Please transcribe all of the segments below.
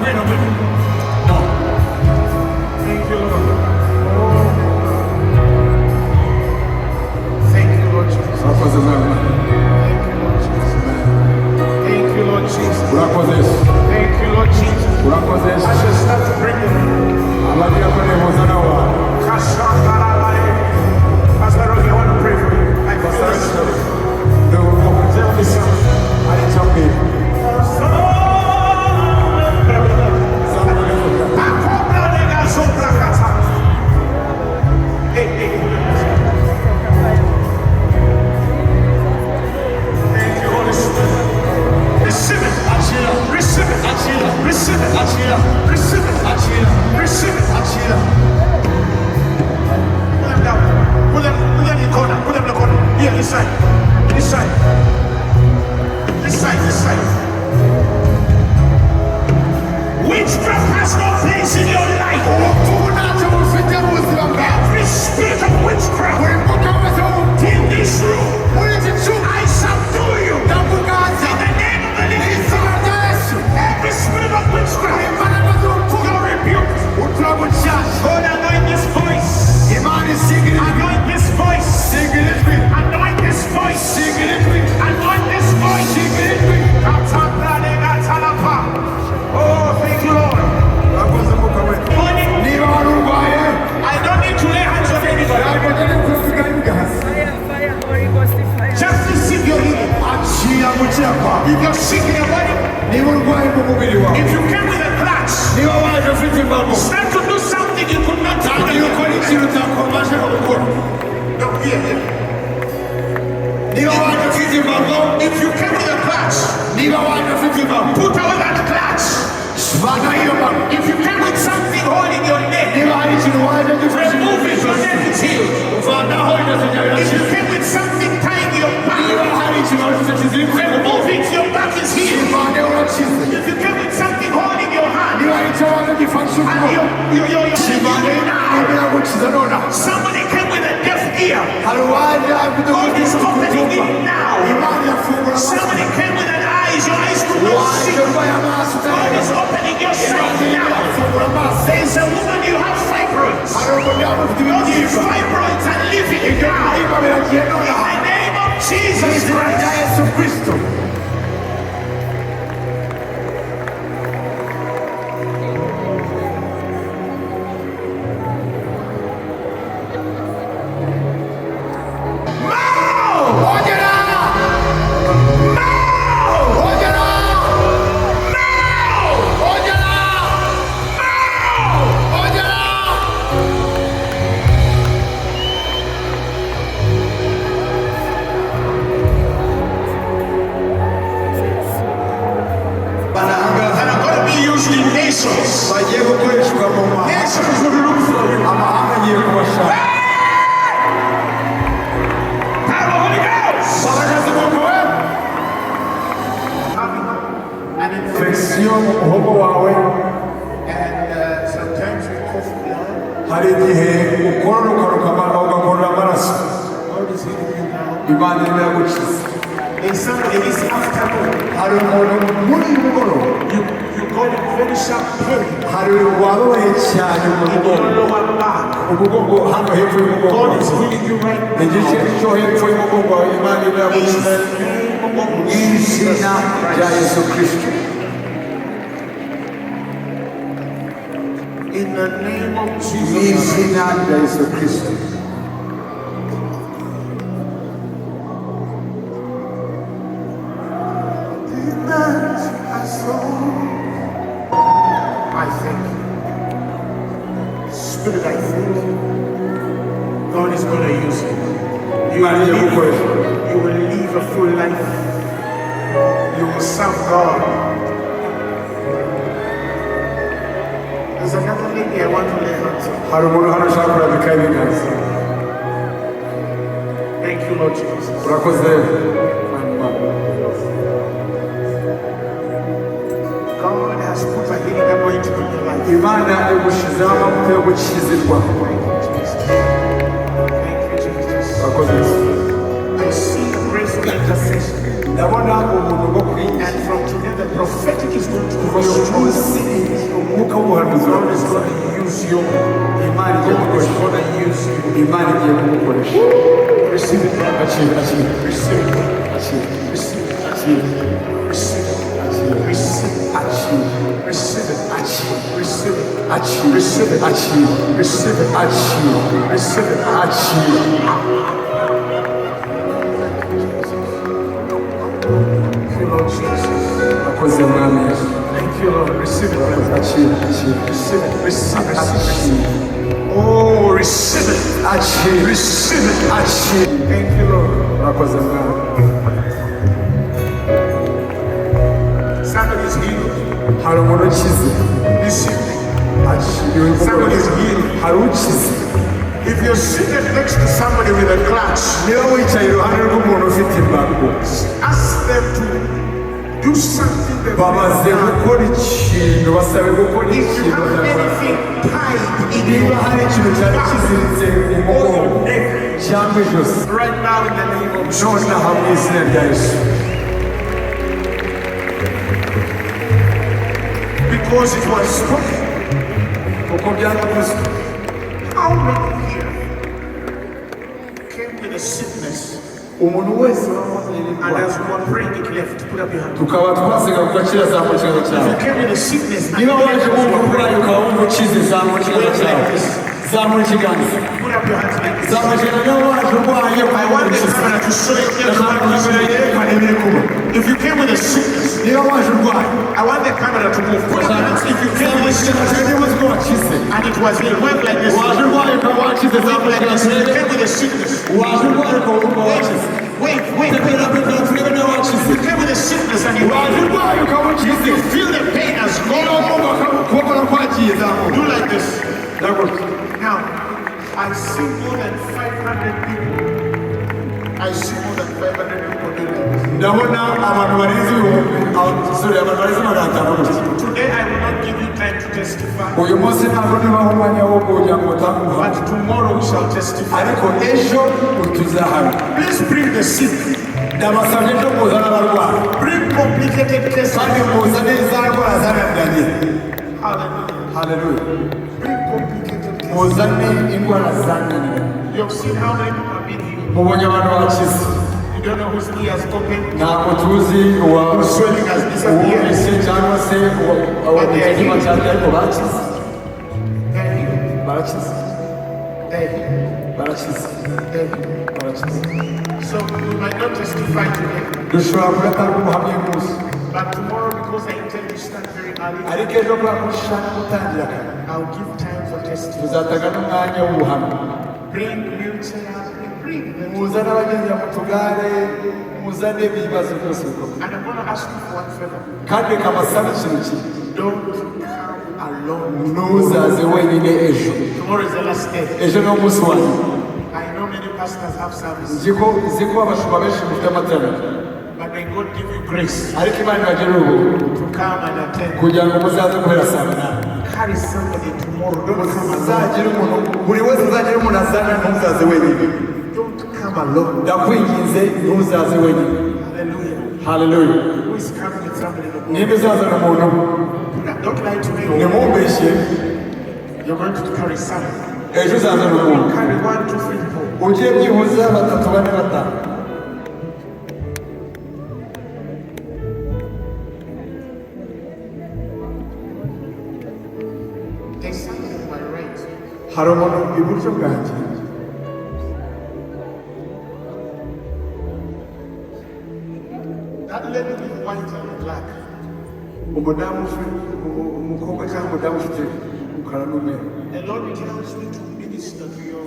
Wait a minute. No. Thank you, Lord. Thank you, Lord Jesus. Thank you, Lord Jesus. Thank you, Lord Jesus. Thank you, Lord Jesus. I shall start to bring them. Pastor Rosie, I want to pray for you. I feel the Spirit. Tell me something. Thank you, Holy Spirit. Receive it. Receive it. Receive it. Receive it. Receive it. Pull them down. Pull them in the corner. Pull them in the corner. Here, this side. This side. This side. This side. Witchcraft has no place in your life. Every spirit of witchcraft in this room, I subdue you. In the name of the living God. Every spirit of witchcraft, you're rebuked. God, anoint this voice. Anoint this voice. Anoint this voice. Anoint this voice. Oh, thank you, Lord. I don't need to lay hands on anybody. Just receive your healing. If you're sick in your body, if you came with a clutch, start to do something you could not do. No, here. If you came with a clutch, put away that clutch. If you came with something holding your neck, remove it, your neck is healed. If you came with something tying your back, remove it, your back is healed. If you came with something holding your hand, and you're now. Somebody came with a deaf ear. God is opening it now. Somebody came with an eyes, your eyes could not see. God is opening your sight now. There's a woman, you have fibroids. Those fibroids are living now. In the name of Jesus Christ. There's somebody this afternoon. You got a very sharp pain in your lower back. God is healing you right now. In the name of Jesus. In the name of Jesus. I thank you. Spirit, I thank you. God is going to use you. You will live a full life. You will serve God. There's another lady I want to lay hands on. Thank you, Lord Jesus. God has put a healing anointing on your life. Thank you, Jesus. I see grace of intercession. And from today the prophetic is going to grow strong. God is going to use you. God is going to use you. Receive it. Receive it. Receive it. Receive it. Receive it. Receive it. Receive it. Receive it. Receive it. Receive it. Receive it. Receive it. Thank you, Lord Jesus. Thank you, Lord. Receive it. Receive it. Receive it. Oh, receive it. Receive it. Thank you, Lord. Somebody is healed. This evening. Somebody is healed. If you're seated next to somebody with a clutch, ask them to do something that if you have anything tied in your back or your neck, right now in the name of Jesus, because it was spoken. How many here came with a sickness? And as we were praying, it left. Put up your hand. If you came with a sickness, and put up your hands like this. I want the camera to show you. If you came with a sickness, I want the camera to move. Put up your hands. If you came with a sickness, and it was healed, went like this. Went like this. If you came with a sickness. Wait. If you came with a sickness and you feel the pain has gone, do like this. Now, I see more than 500 people. I see more than 500 people doing this. Today I will not give you time to testify. But tomorrow we shall testify. Please bring the sick. Bring complicated cases. Hallelujah. Bring complicated cases. You've seen how many people have been healed. You don't know whose ears open. Whose swelling has disappeared. But they are healed. So we might not testify today. But tomorrow, because I intend to start very early, I'll give time for testimony. Bring wheelchairs. Bring them. And I'm going to ask you for one favor. Don't come alone. Tomorrow is the last day. I know many pastors have service. But may God give you grace to come and attend. Carry somebody tomorrow. Don't come alone. Don't come alone. Hallelujah. Who is coming with somebody? Don't lie to me. You're going to carry something. Carry 1, 2, 3, 4. There's something on my right. That lady with white and black. The Lord tells me to minister to you.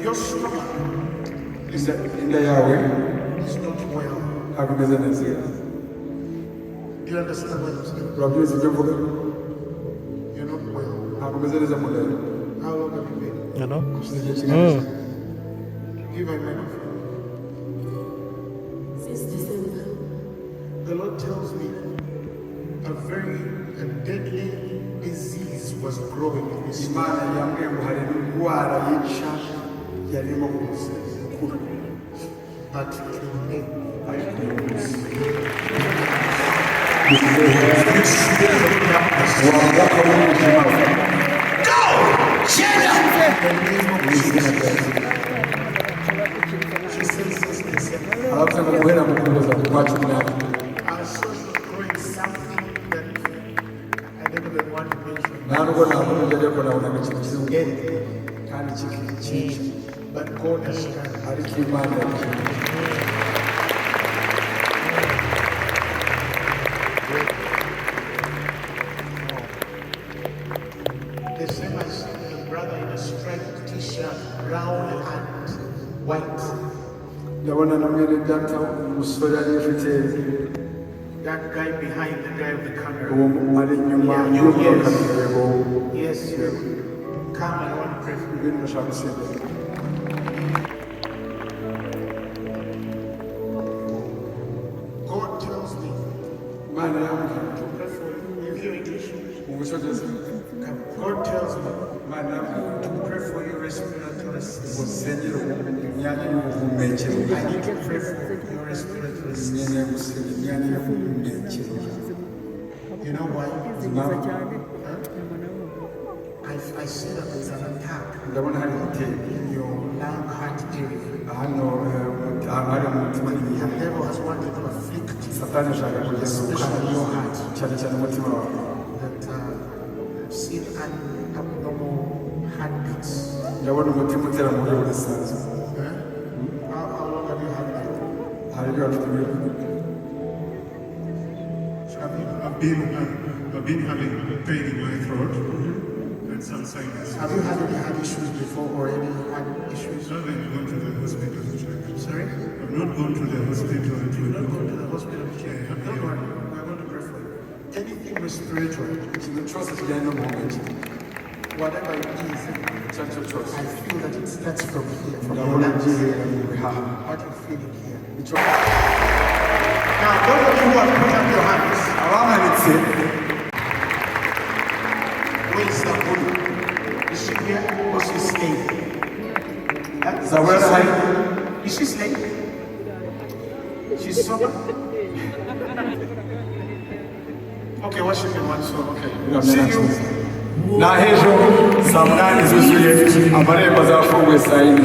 Your stomach is not well. Do you understand what I'm saying? You're not well. How long have you been? Give a man of the Lord tells me a very deadly disease was growing in this man. But today, I lose. You spirit of darkness. Go! Shut up! She says this. I saw you growing something that I don't even want to mention. But God has done. The same as the brother in a striped t-shirt, brown and white. That guy behind the guy with the camera. Yes. Come, I want to pray for you. God tells me to pray for you. You hear English? God tells me to pray for your respiratory system. I need to pray for your respiratory system. You know why? I see that there's an attack in your lung heart area. The devil has wanted to afflict you, especially your heart. That I've seen abnormal heartbeats. How long have you had that? I've been having pain in my throat and some sinus. Have you had any heart issues before or any heart issues? I haven't gone to the hospital to check. Sorry? I've not gone to the hospital to You've not gone to the hospital to check? Yeah, Don't worry, we're going to pray for you. Anything respiratory, whatever it is, I feel that it starts from here, from your lungs. What you feel it here. Now, those of you who have put up your hands, where is Sabuni? Is she here or is she staying? Is she staying? She's sober? Okay, worshiping one song, okay. See you. Na hejuru saa munani zuzuye amarembo azafunguye saa yine.